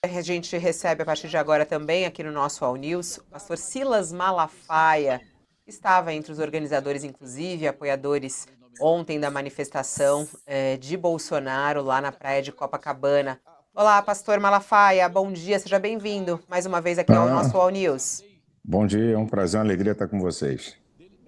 A gente recebe a partir de agora também aqui no nosso All News o pastor Silas Malafaia, que estava entre os organizadores, inclusive, apoiadores ontem da manifestação de Bolsonaro lá na praia de Copacabana. Olá, pastor Malafaia, bom dia, seja bem-vindo mais uma vez aqui ao nosso All News. Bom dia, é um prazer, uma alegria estar com vocês.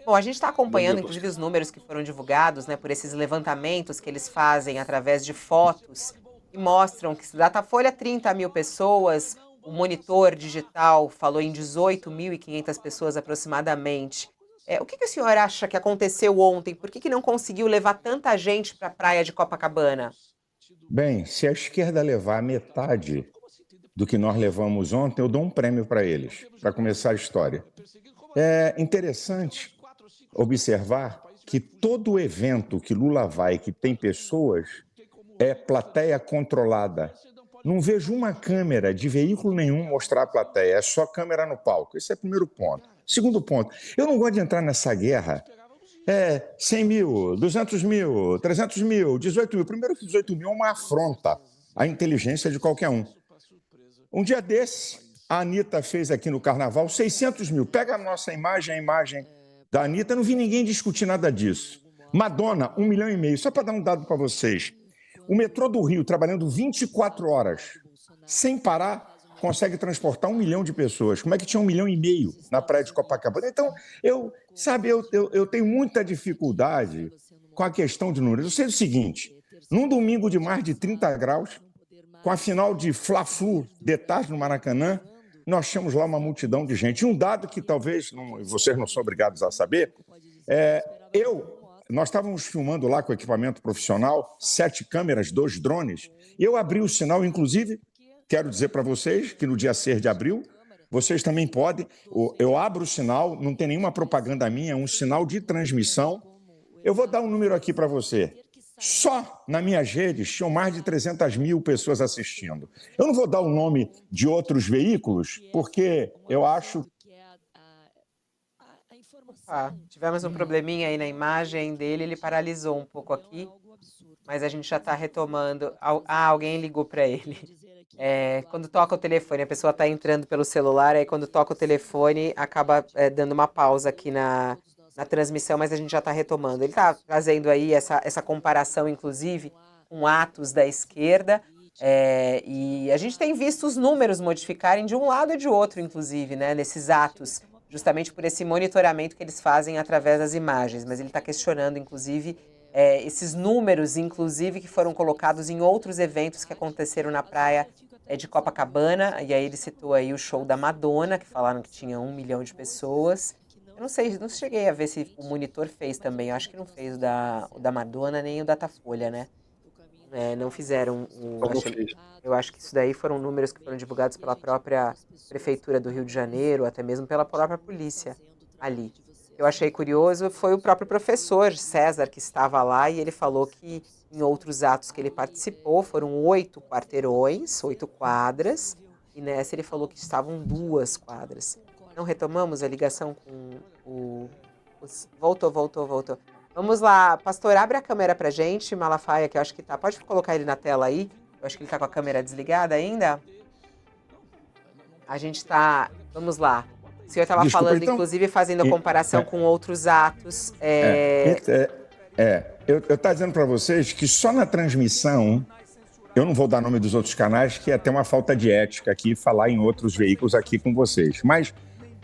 Bom, a gente está acompanhando, inclusive, os números que foram divulgados, né, por esses levantamentos que eles fazem através de fotos e mostram que Datafolha 30 mil pessoas, o Monitor Digital falou em 18.500 pessoas aproximadamente. O que o senhor acha que aconteceu ontem? Por que não conseguiu levar tanta gente para a praia de Copacabana? Bem, se a esquerda levar a metade do que nós levamos ontem, eu dou um prêmio para eles, para começar a história. É interessante observar que todo evento que Lula vai, que tem pessoas, é plateia controlada. Não vejo uma câmera de veículo nenhum mostrar a plateia, é só câmera no palco. Esse é o primeiro ponto. Segundo ponto, eu não gosto de entrar nessa guerra. 100 mil, 200 mil, 300 mil, 18 mil. Primeiro que 18 mil é uma afronta à inteligência de qualquer um. Um dia desse, a Anitta fez aqui no Carnaval 600 mil. Pega a nossa imagem, a imagem da Anitta, não vi ninguém discutir nada disso. Madonna, 1,5 milhão. Só para dar um dado para vocês. O metrô do Rio, trabalhando 24 horas, sem parar, consegue transportar 1 milhão de pessoas. Como é que tinha 1,5 milhão na praia de Copacabana? Então, eu tenho muita dificuldade com a questão de números. Eu sei o seguinte, num domingo de mais de 30 graus, com a final de Fla-Flu de tarde no Maracanã, nós tínhamos lá uma multidão de gente. E um dado que talvez vocês não são obrigados a saber, nós estávamos filmando lá com equipamento profissional, 7 câmeras, 2 drones, e eu abri o sinal, inclusive, quero dizer para vocês que no dia 6 de abril, vocês também podem, eu abro o sinal, não tem nenhuma propaganda minha, é um sinal de transmissão. Eu vou dar um número aqui para você. Só nas minhas redes tinham mais de 300 mil pessoas assistindo. Eu não vou dar o nome de outros veículos, porque eu acho... Tivemos um probleminha aí na imagem dele, ele paralisou um pouco aqui, mas a gente já está retomando. Alguém ligou para ele. Quando toca o telefone, a pessoa está entrando pelo celular, aí quando toca o telefone, acaba dando uma pausa aqui na transmissão, mas a gente já está retomando. Ele está trazendo aí essa comparação, inclusive, com atos da esquerda, e a gente tem visto os números modificarem de um lado e de outro, inclusive, né, nesses atos, justamente por esse monitoramento que eles fazem através das imagens. Mas ele está questionando, inclusive, esses números, inclusive, que foram colocados em outros eventos que aconteceram na praia de Copacabana. E aí ele citou aí o show da Madonna, que falaram que tinha 1 milhão de pessoas. Eu não sei, não cheguei a ver se o Monitor fez também. Eu acho que não fez o da Madonna nem o Datafolha, né? Não fizeram eu acho que isso daí foram números que foram divulgados pela própria Prefeitura do Rio de Janeiro, até mesmo pela própria polícia ali. Eu achei curioso, foi o próprio professor César que estava lá e ele falou que em outros atos que ele participou foram 8 quarteirões, 8 quadras, e nessa ele falou que estavam 2 quadras. Não retomamos a ligação com Voltou. Vamos lá, pastor, abre a câmera pra gente, Malafaia, que eu acho que tá. Pode colocar ele na tela aí? Eu acho que ele tá com a câmera desligada ainda. A gente tá. Vamos lá. O senhor estava falando, então, inclusive, fazendo a comparação com outros atos. Eu estava dizendo para vocês que só na transmissão, eu não vou dar nome dos outros canais, que é até uma falta de ética aqui falar em outros veículos aqui com vocês. Mas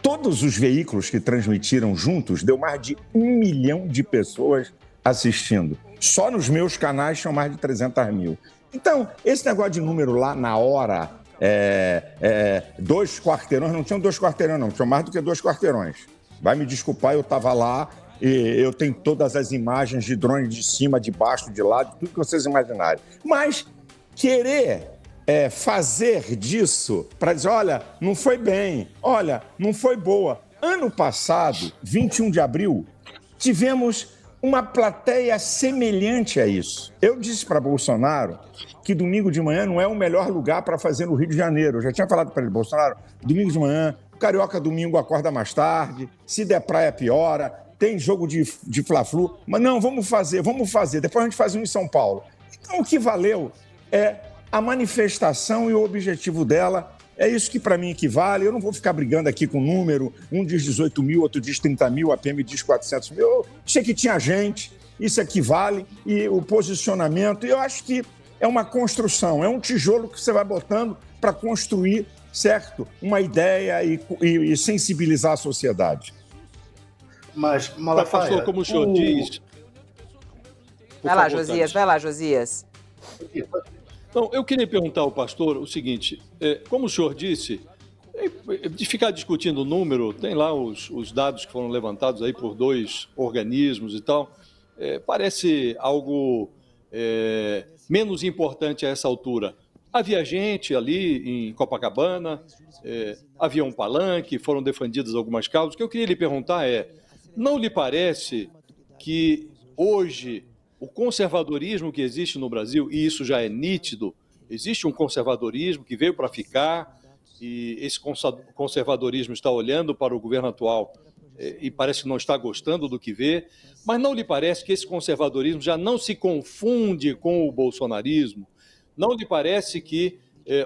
todos os veículos que transmitiram juntos, deu mais de 1 milhão de pessoas assistindo. Só nos meus canais tinham mais de 300 mil. Então, esse negócio de número lá na hora, 2 quarteirões, não tinham 2 quarteirões não, tinham mais do que 2 quarteirões. Vai me desculpar, eu estava lá e eu tenho todas as imagens de drone de cima, de baixo, de lado, tudo que vocês imaginarem. Mas querer fazer disso para dizer, olha, não foi bem, olha, não foi boa. Ano passado, 21 de abril, tivemos uma plateia semelhante a isso. Eu disse para Bolsonaro que domingo de manhã não é o melhor lugar para fazer no Rio de Janeiro. Eu já tinha falado para ele, Bolsonaro, domingo de manhã, o carioca domingo acorda mais tarde, se der praia piora, tem jogo de Fla-Flu, mas não, vamos fazer, depois a gente faz um em São Paulo. Então o que valeu é a manifestação e o objetivo dela. É isso que para mim equivale. Eu não vou ficar brigando aqui com número. Um diz 18 mil, outro diz 30 mil, a PM diz 400 mil. Eu sei que tinha gente, isso equivale. E o posicionamento, eu acho que é uma construção, é um tijolo que você vai botando para construir, certo? Uma ideia e sensibilizar a sociedade. Mas, Malafaia... Pastor, como o senhor diz... Vai lá, Josias, vai lá, Josias. Então, eu queria perguntar ao pastor o seguinte, como o senhor disse, de ficar discutindo o número, tem lá os dados que foram levantados aí por 2 organismos e tal, parece algo menos importante a essa altura. Havia gente ali em Copacabana, havia um palanque, foram defendidas algumas causas. O que eu queria lhe perguntar não lhe parece que hoje o conservadorismo que existe no Brasil, e isso já é nítido, existe um conservadorismo que veio para ficar, e esse conservadorismo está olhando para o governo atual e parece que não está gostando do que vê, mas não lhe parece que esse conservadorismo já não se confunde com o bolsonarismo? Não lhe parece que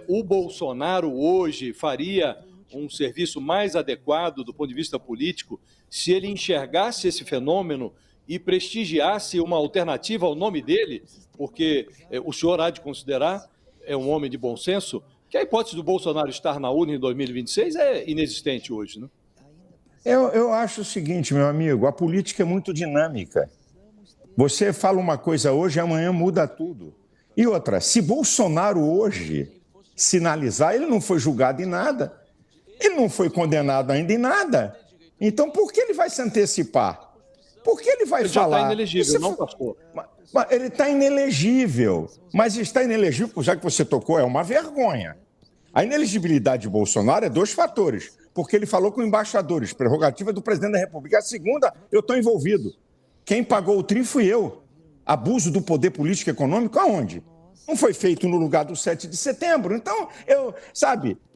o Bolsonaro hoje faria um serviço mais adequado do ponto de vista político se ele enxergasse esse fenômeno e prestigiasse uma alternativa ao nome dele, porque o senhor há de considerar, é um homem de bom senso, que a hipótese do Bolsonaro estar na urna em 2026 é inexistente hoje, né? Eu acho o seguinte, meu amigo, a política é muito dinâmica. Você fala uma coisa hoje, amanhã muda tudo. E outra, se Bolsonaro hoje sinalizar, ele não foi julgado em nada, ele não foi condenado ainda em nada. Então, por que ele vai se antecipar? Por que ele vai falar? Ele já está inelegível, não, pastor? Ele está inelegível, mas está inelegível, já que você tocou, é uma vergonha. A inelegibilidade de Bolsonaro é 2 fatores, porque ele falou com embaixadores, prerrogativa do presidente da República. A segunda, eu estou envolvido. Quem pagou o tri fui eu. Abuso do poder político e econômico aonde? Não foi feito no lugar do 7 de setembro. Então,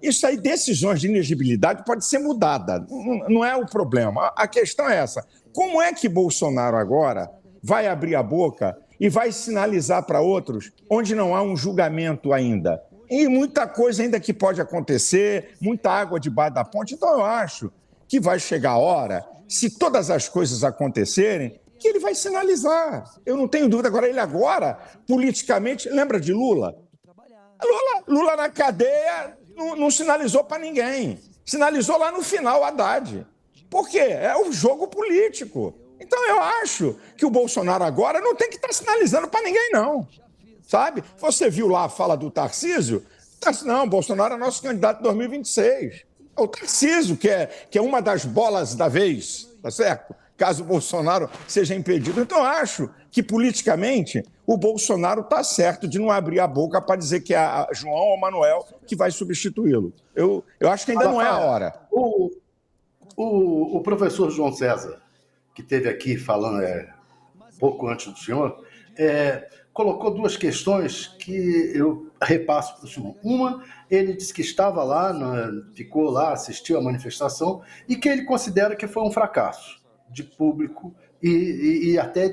isso aí, decisões de inelegibilidade pode ser mudada. Não é o problema. A questão é essa. Como é que Bolsonaro agora vai abrir a boca e vai sinalizar para outros onde não há um julgamento ainda? E muita coisa ainda que pode acontecer, muita água debaixo da ponte. Então, eu acho que vai chegar a hora, se todas as coisas acontecerem, que ele vai sinalizar. Eu não tenho dúvida. Agora, ele agora, politicamente, lembra de Lula? Lula na cadeia não sinalizou para ninguém. Sinalizou lá no final, Haddad. Por quê? É o jogo político. Então, eu acho que o Bolsonaro agora não tem que estar sinalizando para ninguém, não. Sabe? Você viu lá a fala do Tarcísio? Não, Bolsonaro é nosso candidato em 2026. É o Tarcísio, que é uma das bolas da vez, tá certo? Caso o Bolsonaro seja impedido. Então, eu acho que, politicamente, o Bolsonaro está certo de não abrir a boca para dizer que é a João ou Manuel que vai substituí-lo. Eu acho que ainda não é a hora. O professor João César, que esteve aqui falando pouco antes do senhor, colocou 2 questões que eu repasso para o senhor. Uma, ele disse que estava lá, ficou lá, assistiu à manifestação, e que ele considera que foi um fracasso de público e até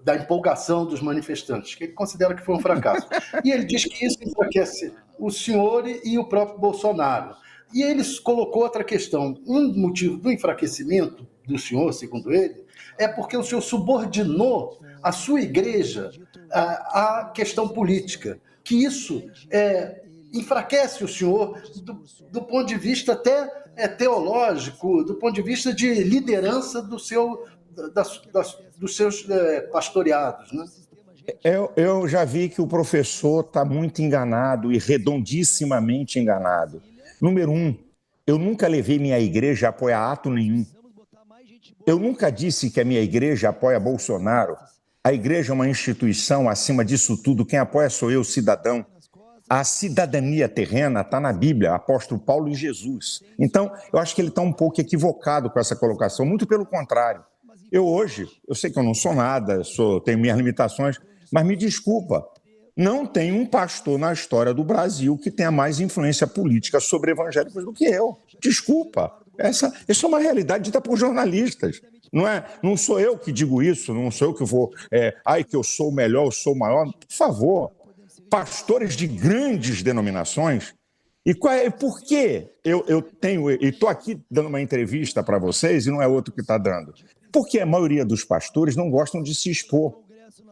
da empolgação dos manifestantes, que ele considera que foi um fracasso. E ele diz que isso enfraquece o senhor e o próprio Bolsonaro. E ele colocou outra questão. Um motivo do enfraquecimento do senhor, segundo ele, é porque o senhor subordinou a sua igreja à questão política, que isso enfraquece o senhor do ponto de vista até teológico, do ponto de vista de liderança dos seus pastoreados, né? Eu já vi que o professor está muito enganado e redondissimamente enganado. Número 1, eu nunca levei minha igreja a apoiar ato nenhum. Eu nunca disse que a minha igreja apoia Bolsonaro. A igreja é uma instituição, acima disso tudo, quem apoia sou eu, cidadão. A cidadania terrena está na Bíblia, apóstolo Paulo e Jesus. Então, eu acho que ele está um pouco equivocado com essa colocação, muito pelo contrário. Eu sei que eu não sou nada, tenho minhas limitações, mas me desculpa, não tem um pastor na história do Brasil que tenha mais influência política sobre evangélicos do que eu. Desculpa, essa é uma realidade dita por jornalistas. Não sou eu que digo isso, não sou eu que vou... que eu sou o melhor, eu sou o maior. Por favor, pastores de grandes denominações. E por que eu tenho, e estou aqui dando uma entrevista para vocês e não é outro que está dando? Porque a maioria dos pastores não gostam de se expor.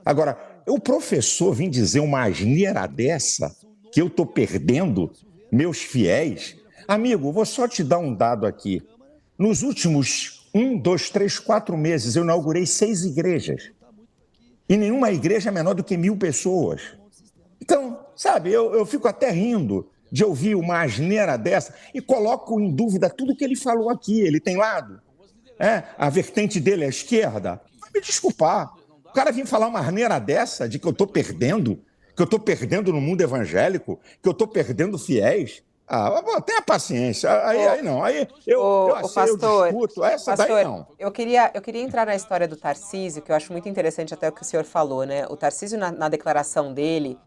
Agora, o professor vir dizer uma asneira dessa, que eu estou perdendo meus fiéis. Amigo, vou só te dar um dado aqui. Nos últimos 1, 2, 3, 4 meses, eu inaugurei 6 igrejas. E nenhuma igreja é menor do que 1.000 pessoas. Então, sabe, eu fico até rindo de ouvir uma asneira dessa e coloco em dúvida tudo que ele falou aqui. Ele tem lado? A vertente dele é a esquerda? Vai me desculpar. O cara vir falar uma asneira dessa, de que eu estou perdendo, que eu estou perdendo no mundo evangélico, que eu estou perdendo fiéis. Tenha paciência. Aí não. Aí eu discuto. Essa pastor, daí não. Eu queria entrar na história do Tarcísio, que eu acho muito interessante até o que o senhor falou, né? O Tarcísio, na declaração dele,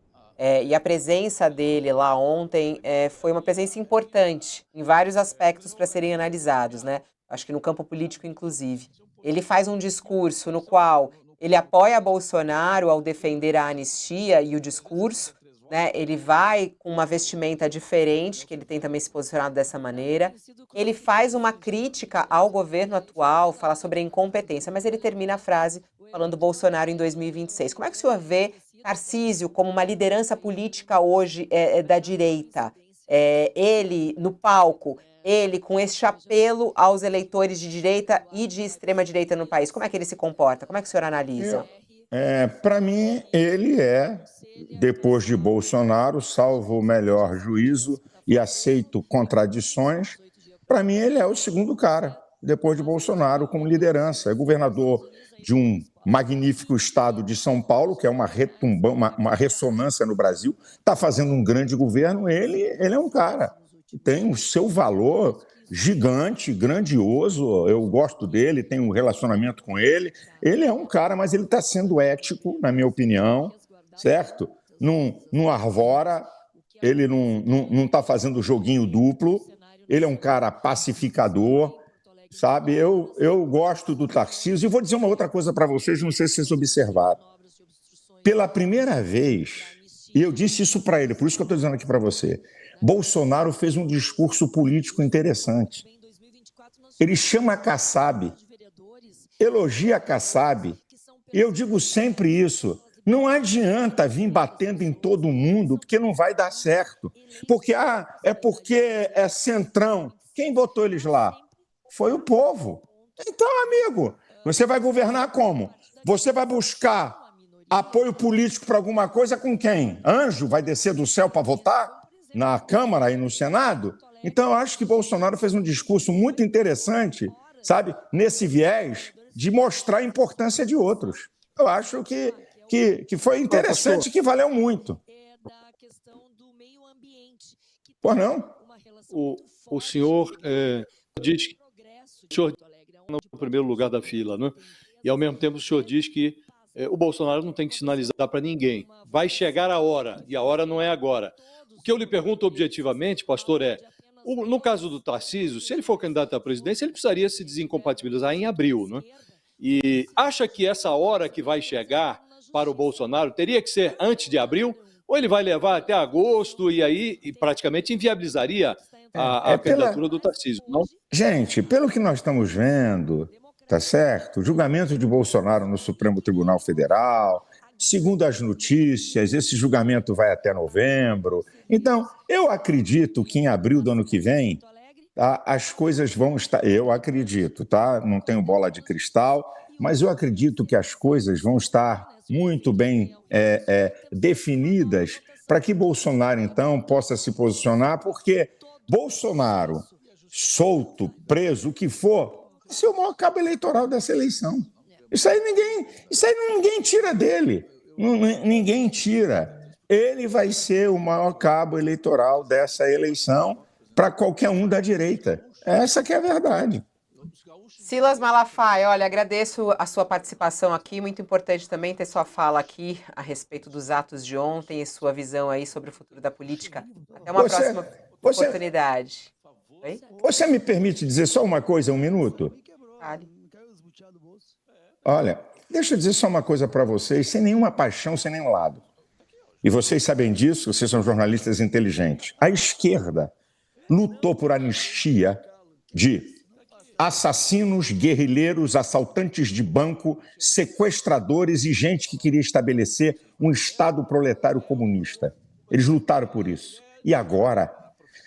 e a presença dele lá ontem foi uma presença importante em vários aspectos para serem analisados, né? Acho que no campo político, inclusive. Ele faz um discurso no qual ele apoia Bolsonaro ao defender a anistia e o discurso, né? Ele vai com uma vestimenta diferente, que ele tem também se posicionado dessa maneira. Ele faz uma crítica ao governo atual, fala sobre a incompetência, mas ele termina a frase falando Bolsonaro em 2026. Como é que o senhor vê Tarcísio como uma liderança política hoje da direita? Ele, no palco, ele com este apelo aos eleitores de direita e de extrema-direita no país, como é que ele se comporta? Como é que o senhor analisa? Para mim, ele depois de Bolsonaro, salvo o melhor juízo e aceito contradições, para mim ele é o segundo cara, depois de Bolsonaro, como liderança. É governador de um magnífico estado de São Paulo, que é uma ressonância no Brasil, está fazendo um grande governo. Ele é um cara que tem o seu valor gigante, grandioso. Eu gosto dele, tenho um relacionamento com ele. Ele é um cara, mas ele está sendo ético, na minha opinião, certo? Não arvora, ele não está fazendo joguinho duplo, ele é um cara pacificador, sabe? Eu gosto do Tarcísio. E vou dizer uma outra coisa para vocês, não sei se vocês observaram. Pela primeira vez, e eu disse isso para ele, por isso que eu estou dizendo aqui para você, Bolsonaro fez um discurso político interessante. Ele chama a Kassab, elogia a Kassab. E eu digo sempre isso. Não adianta vir batendo em todo mundo, porque não vai dar certo. Porque é centrão. Quem botou eles lá? Foi o povo. Então, amigo, você vai governar como? Você vai buscar apoio político para alguma coisa com quem? Anjo vai descer do céu para votar na Câmara e no Senado? Então, eu acho que Bolsonaro fez um discurso muito interessante, sabe, nesse viés de mostrar a importância de outros. Eu acho que foi interessante, que valeu muito. Pois não? O senhor diz que o senhor no primeiro lugar da fila, né? E, ao mesmo tempo, o senhor diz que o Bolsonaro não tem que sinalizar para ninguém. Vai chegar a hora, e a hora não é agora. O que eu lhe pergunto objetivamente, pastor, no caso do Tarcísio, se ele for candidato à presidência, ele precisaria se desincompatibilizar em abril, né? E acha que essa hora que vai chegar para o Bolsonaro teria que ser antes de abril? Ou ele vai levar até agosto e aí praticamente inviabilizaria a candidatura do Tarcísio, não? Gente, pelo que nós estamos vendo, tá certo? O julgamento de Bolsonaro no Supremo Tribunal Federal, segundo as notícias, esse julgamento vai até novembro. Então, eu acredito que em abril do ano que vem, as coisas vão estar... Eu acredito, tá? Não tenho bola de cristal, mas eu acredito que as coisas vão estar muito bem definidas para que Bolsonaro, então, possa se posicionar, porque Bolsonaro, solto, preso, o que for, esse é o maior cabo eleitoral dessa eleição. Isso aí ninguém tira dele. Ninguém tira. Ele vai ser o maior cabo eleitoral dessa eleição para qualquer um da direita. Essa que é a verdade. Silas Malafaia, olha, agradeço a sua participação aqui, muito importante também ter sua fala aqui a respeito dos atos de ontem e sua visão aí sobre o futuro da política. Até uma próxima oportunidade. Oi? Você me permite dizer só uma coisa, um minuto? Vale. Olha, deixa eu dizer só uma coisa para vocês, sem nenhuma paixão, sem nenhum lado. E vocês sabem disso, vocês são jornalistas inteligentes. A esquerda lutou por anistia de assassinos, guerrilheiros, assaltantes de banco, sequestradores e gente que queria estabelecer um Estado proletário comunista. Eles lutaram por isso. E agora,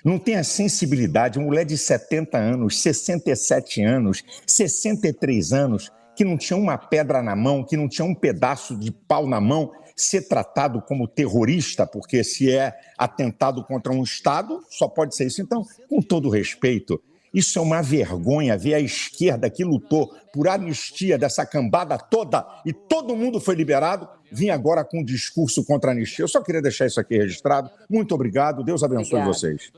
não tem a sensibilidade, uma mulher de 70 anos, 67 anos, 63 anos, que não tinha uma pedra na mão, que não tinha um pedaço de pau na mão, ser tratado como terrorista, porque se é atentado contra um Estado, só pode ser isso. Então, com todo respeito, isso é uma vergonha ver a esquerda que lutou por anistia dessa cambada toda e todo mundo foi liberado, vir agora com um discurso contra a anistia. Eu só queria deixar isso aqui registrado. Muito obrigado. Deus abençoe Obrigada. vocês.